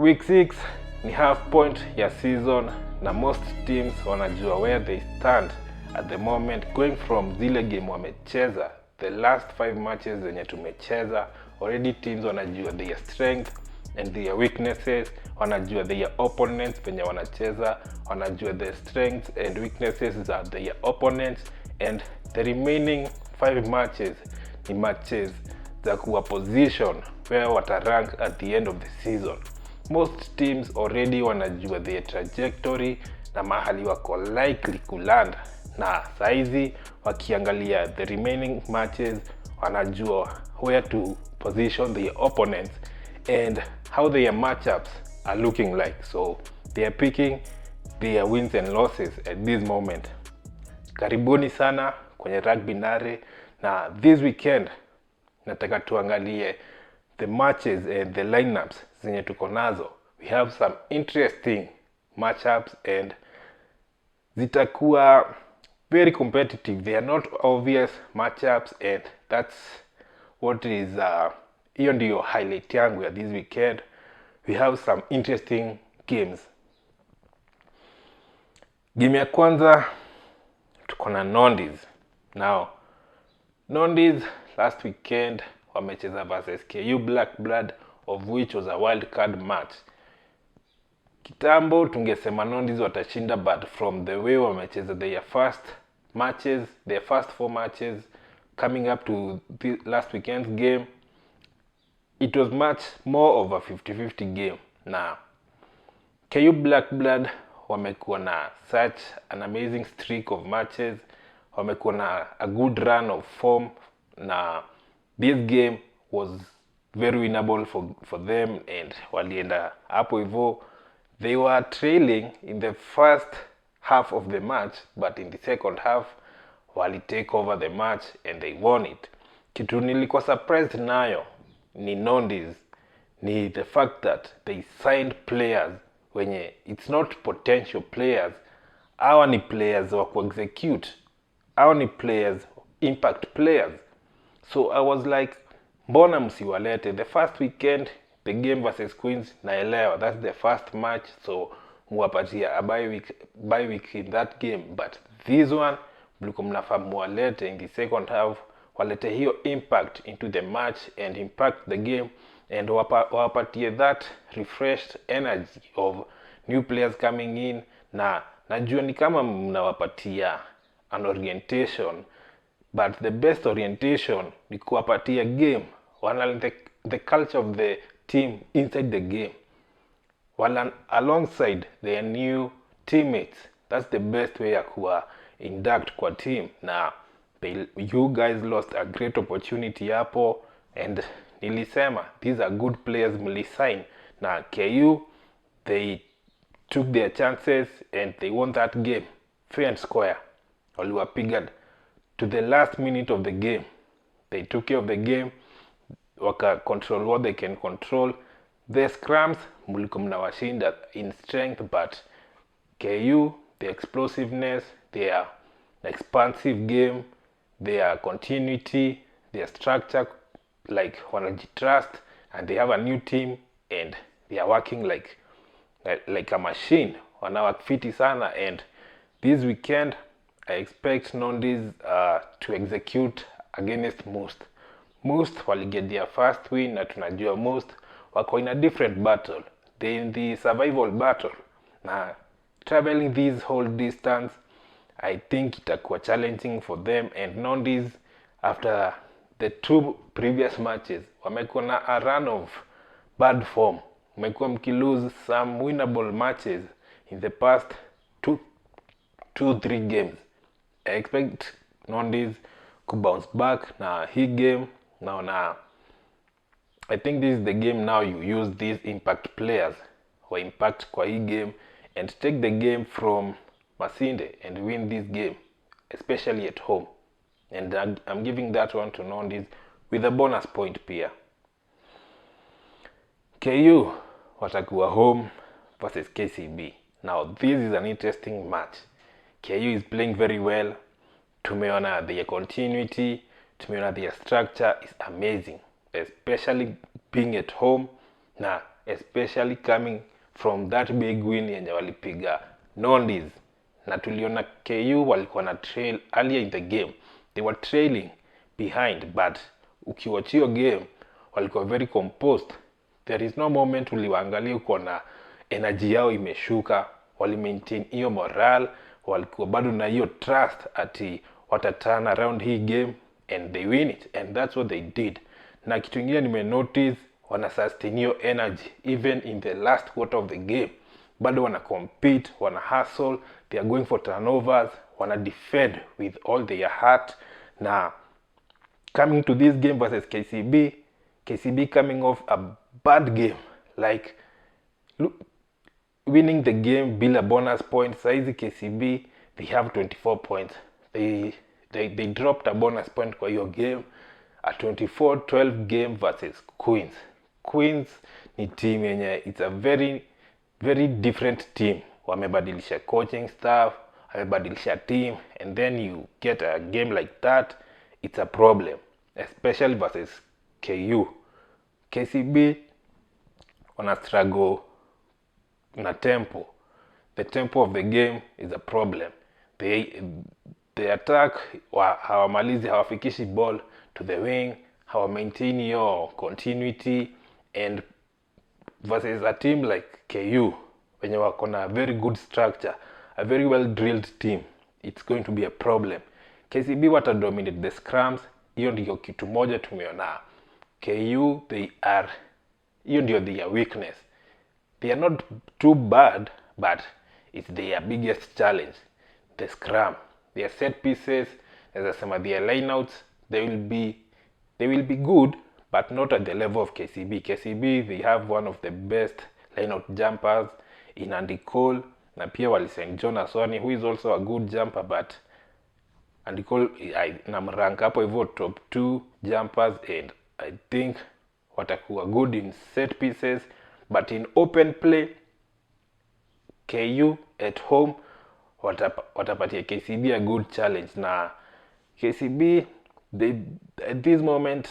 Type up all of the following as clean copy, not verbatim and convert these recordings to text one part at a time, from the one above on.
Week 6 ni half point ya season na most teams wanajua where they stand at the moment, going from zile game wamecheza, the last 5 matches zenye tumecheza. Already teams wanajua their strength and their weaknesses, wanajua their opponents venye wanacheza, wanajua the strengths and weaknesses za their opponents, and the remaining 5 matches ni matches za kuwa position where watarank at the end of the season. Most teams already wanajua their trajectory na mahali wako likely kuland, na saizi wakiangalia the remaining matches wanajua where to position their opponents and how their matchups are looking like. So they are picking their wins and losses at this moment. Karibuni sana kwenye Rugby Nare, na this weekend nataka tuangalie the matches and the lineups zenye tuko nazo. We have some interesting matchups and zitakuwa very competitive. They are not obvious matchups, and that's what is hiyo ndio highlight yangu ya this weekend. We have some interesting games. Game ya kwanza tuko na Nondies. Now Nondies last weekend wamecheza versus KU Black Blood, of which was a wild card match. Kitambo tungesema Nondies watashinda, but from the way wamecheza their first 4 matches coming up to the last weekend's game, it was much more of a 50-50 game. Na KU Black Blood wamekuwa na such an amazing streak of matches, wamekuwa na a good run of form, na this game was very winnable for them, and walienda hapo hivyo. They were trailing in the first half of the match, but in the second half wali take over the match and they won it. Kitu nilikuwa surprised nayo ni Nondies ni the fact that they signed players wenye it's not potential players. Hawa ni players wa ku-execute, hawa ni players, impact players. So I was like, mbona msiwalete? The first weekend, the game versus Queens, naelewa, that's the first match, so muwapatia a bye week in that game. But this one, mlikuwa mnafaa muwalete in the second half, walete hiyo impact into the match and impact the game, and wapatie that refreshed energy of new players coming in. Na najua ni kama mnawapatia an orientation, but the best orientation ni kuwapatia game, wana the culture of the team inside the game, while alongside their new teammates. That's the best way ya kuwa induct kwa team. Na you guys lost a great opportunity hapo, and nilisema these are good players mlisign. Na KU, they took their chances and they won that game fair and square. Waliwapiga to the last minute of the game. They took care of the game, waka control what they can control. The scrums mlikuwa mnawashinda in strength, but KU, the explosiveness, their expansive game, their continuity, their structure, like wanajitrust, and they have a new team and they are working like a machine. Wanawak fiti sana, and this weekend I expect Nondies to execute against Most. Most wali get their first win, na tunajua Most wako in a different battle. They in the survival battle. Na traveling this whole distance, I think itakuwa challenging for them. And Nondies, after the 2 previous matches, wamekuwa na a run of bad form. Wamekuwa mkilose some winnable matches in the past 2-3 games. I expect Nondies to bounce back na hii game. Now, I think this is the game now you use these impact players who impact kwa hii game and take the game from Masinde and win this game, especially at home. And I'm giving that one to Nondies with a bonus point pia. KU watakuwa home versus KCB. Now this is an interesting match. KU is playing very well. Tumeona their continuity, tumeona their structure is amazing, especially being at home. Na especially coming from that big win yenye walipiga Nondis. Na tuliona KU walikuwa na trail earlier in the game, they were trailing behind, but ukiwatch hiyo game walikuwa very composed. There is no moment uliwaangalia uko na energy yao imeshuka, wali maintain hiyo morale, walikuwa bado na hiyo trust ati wata turn around hii game and they win it, and that's what they did. Na kitu kingine nime notice, wana sustain hiyo energy even in the last quarter of the game, bado wana compete, wana hustle, they are going for turnovers, wana defend with all their heart. Na coming to this game versus KCB coming off a bad game, like winning the game bila bonus points. Saizi KCB they have 24 points, they dropped a bonus point kwa hiyo game, a 24-12 game versus Queens ni team yenye it's a very very different team. Wamebadilisha coaching staff, wamebadilisha team, and then you get a game like that, it's a problem, especially versus KU. KCB wana struggle na tempo. The tempo of the game is a problem. They attack, hawamalizi, hawafikishi ball to the wing, hawa maintain your continuity, and versus a team like KU wenye wako na very good structure, a very well drilled team, it's going to be a problem. KCB wata dominate the scrums, hiyo ndio kitu moja tumeona. KU hiyo ndio their weakness. They are not too bad, but it's their biggest challenge, the scrum. Their set pieces, as I say, their lineouts, they will be good, but not at the level of KCB. KCB, they have one of the best lineout jumpers in Andy Cole, na pia walisign John Aswani, who is also a good jumper, but Andy Cole namrank hapo hivyo top 2 jumpers, and I think watakuwa good in set pieces, but in open play, KU at home watapatia KCB a good challenge. Na KCB at this moment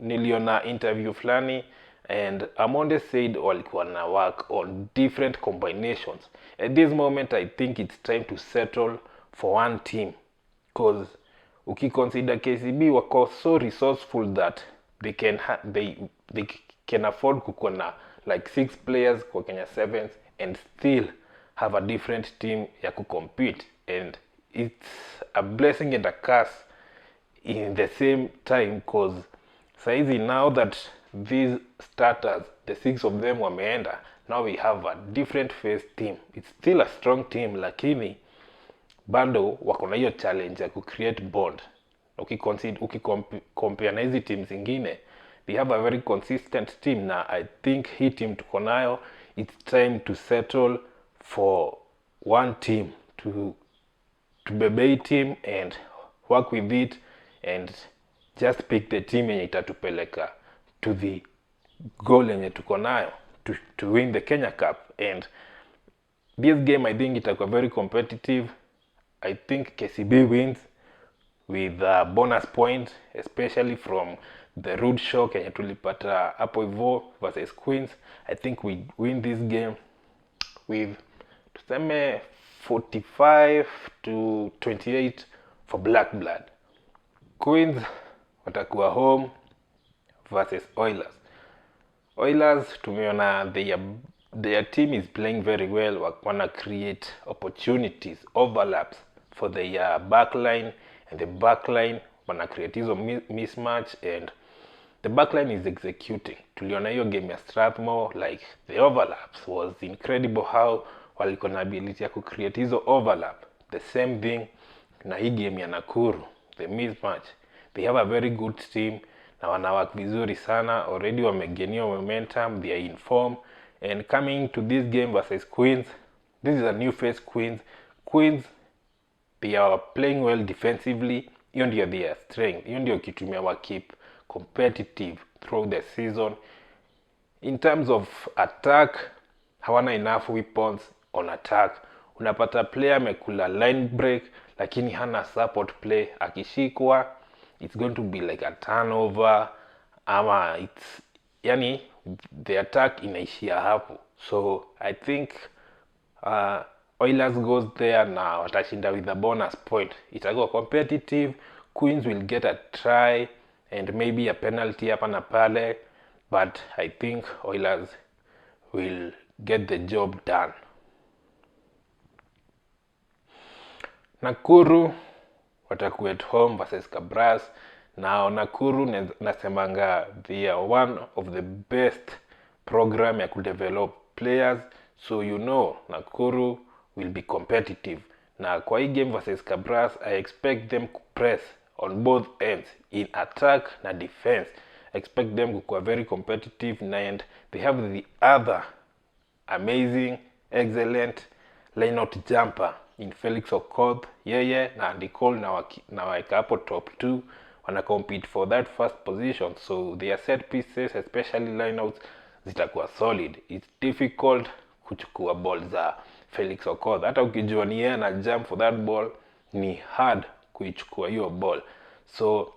niliona interview flani, and Amonde said walikuwa na work on different combinations. At this moment I think it's time to settle for one team, because ukiconsider KCB wako so resourceful that they can afford kukuwa na like 6 players kwa Kenya Sevens and still have a different team ya kucompete, and it's a blessing and a curse in the same time, because saizi now that these starters, the 6 of them wameenda, now we have a different face team. It's still a strong team, lakini bado wako na hiyo challenge ya kucreate bond. Ukicompare na hizi team zingine, they have a very consistent team, na I think hii team tuko nayo, it's time to settle for one team, to bebe team and work with it, and just pick the team yenye itatupeleka to the goal yenye tuko nayo, to win the Kenya Cup. And this game I think itakuwa very competitive. I think KCB wins with a bonus point, especially from the rude shock yenye tulipata hapo hivyo versus Queens. I think we win this game with tuseme 45-28 for Black Blood. Queens watakuwa home versus Oilers tumeona their team is playing very well, wana create opportunities, overlaps for their backline, and the backline wana create hizo mismatch, and the backline is executing. Tuliona hiyo game ya Strathmore, like the overlaps was incredible, how walikuwa na ability ya kucreate hizo overlap. The same thing na hii game ya Nakuru, the mismatch. They have a very good team na wanawak vizuri sana, already wamegenia momentum, they are in form. And coming to this game versus Queens, this is a new face Queens, they are playing well defensively. Hiyo ndio their strength, hiyo ndio kitumia wa keep competitive throughout the season. In terms of attack, hawana enough weapons on attack. Unapata player amekula line break, lakini hana support play. Akishikwa, it's going to be like a turnover, ama it's yani the attack inaishia hapo. So I think Oilers goes there na watashinda with a bonus point. Itakuwa competitive. Queens will get a try and maybe a penalty hapa na pale, but I think Oilers will get the job done. Nakuru watakuwa at home versus Kabras. Now Nakuru nasemanga they are one of the best program ya kudevelop players, so you know Nakuru will be competitive. Na kwa hii game versus Kabras, I expect them to press on both ends in attack na defense. I expect them kukuwa very competitive, and they have the other amazing, excellent line-out jumper in Felix Okoth, yeye na Andy Cole na waeka hapo top 2 wana compete for that first position. So their set pieces, especially line-outs, zitakuwa solid. It's difficult kuchukua ball za Felix Okoth. Hata ukijua ni yeye na jump for that ball, ni hard kuichukua hiyo ball. So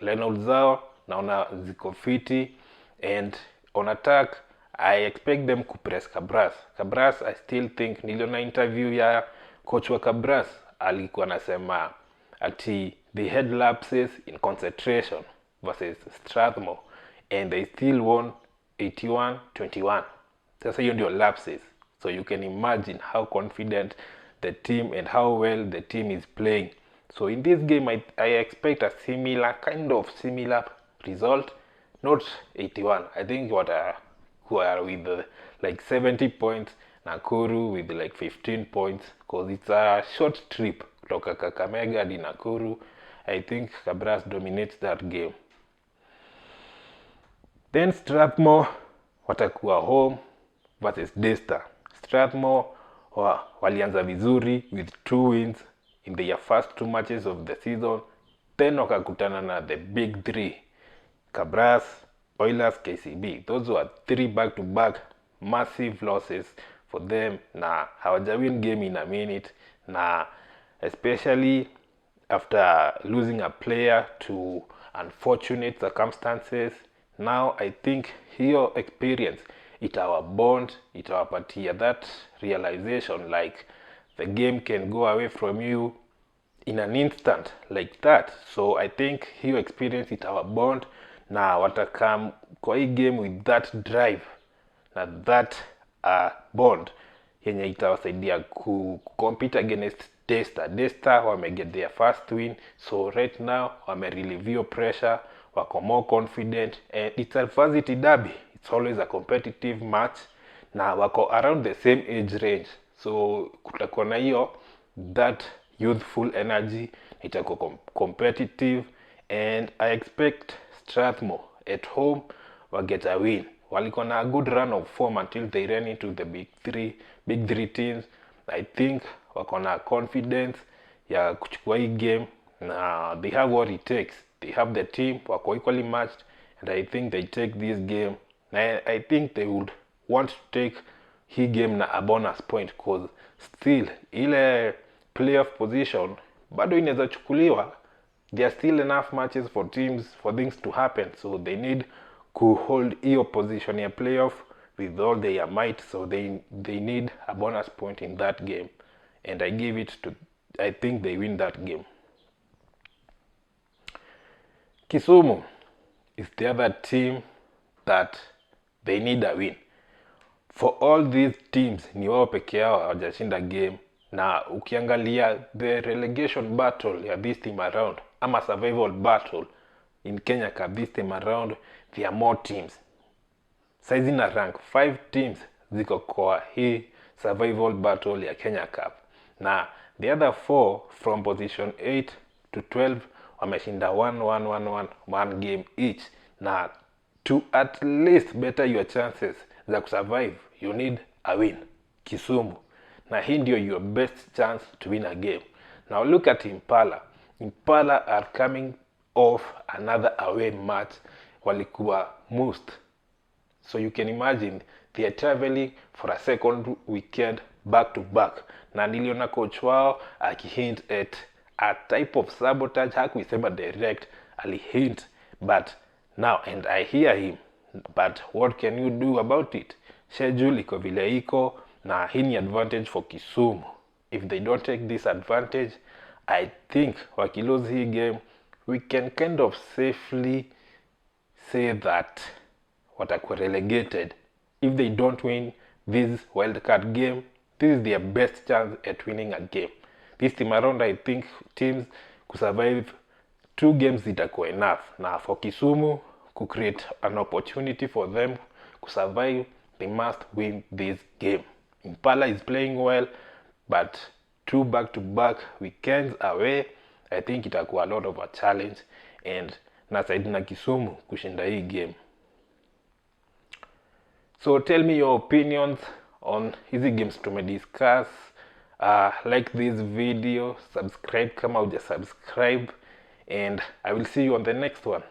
line-out zao naona ziko fiti, and on attack I expect them to press Kabras. Kabras, I still think, niliona interview ya coach wa Kabras, alikuwa anasema ati they had lapses in concentration versus Strathmore and they still won 81-21. Sasa hiyo ndio lapses. So you can imagine how confident the team and how well the team is playing. So in this game, I expect a similar result, not 81. I think who are with like 70 points, Nakuru with like 15 points, because it's a short trip kutoka Kakamega hadi Nakuru. I think Kabras dominates that game. Then Strathmore watakuwa home versus Daystar. Strathmore walianza vizuri with 2 wins in their first 2 matches of the season, then wakakutana na the big 3, Kabras, Oilers, KCB. Those were 3 back-to-back massive losses for them, na hawajawin game in a minute, na especially after losing a player to unfortunate circumstances. Now I think hiyo experience itawapatia that realization, like the game can go away from you in an instant like that. So I think hiyo experience itawabond na watakam kwa hii game with that drive na that bond yenye itawasaidia compete against Daystar. Daystar wameget their first win, so right now wamerelieve your pressure, wako more confident, and it's a varsity derby. It's always a competitive match na wako around the same age range, so kutakuwa na hiyo that youthful energy, itakuwa competitive, and I expect Strathmore at home will get a win. Walikuwa na a good run of form until they ran into the big three teams. I think wako na confidence ya kuchukua hii game, na they have what it takes. They have the team, wako equally matched, and I think they take this game. I think they would want to take hii game na a bonus point, cause still ile playoff position bado inaweza chukuliwa. There are still enough matches for things to happen, so they need to hold hiyo position ya playoff with all their might. So they need a bonus point in that game, and I think they win that game. Kisumu is the other team that they need a win. For all these teams, ni wao peke yao hawajashinda game, na ukiangalia the relegation battle ya this time around, ama survival battle in Kenya Cup this time around, there are more teams. Saizi na rank 5 teams ziko kwa hii survival battle ya Kenya Cup, na the other 4 from position 8 to 12 wameshinda 1 game each. Na to at least better your chances za kusurvive, you need a win. Kisumu, na hii ndio your best chance to win a game. Now look at Impala. Impala are coming off another away match, walikuwa most. So you can imagine they are traveling for a second weekend back to back. Na niliona coach wao akihint at a type of sabotage, hakuisema direct, alihint, but now, and I hear him, but what can you do about it? Schedule iko vile iko, na hii ni advantage for Kisumu. If they don't take this advantage, I think wakilose hii game, we can kind of safely say that watakuwa relegated. If they don't win this wildcard game, this is their best chance at winning a game. This time around, I think teams kusurvive 2 games itakuwa enough. Na for Kisumu to create an opportunity for them kusurvive, they must win this game. Impala is playing well, but 2 back-to-back weekends away, I think itakuwa a lot of a challenge, and na side na Kisumu kushinda hii game. So tell me your opinions on hizi games tumediscuss. Like this video, subscribe kama uja subscribe, and I will see you on the next one.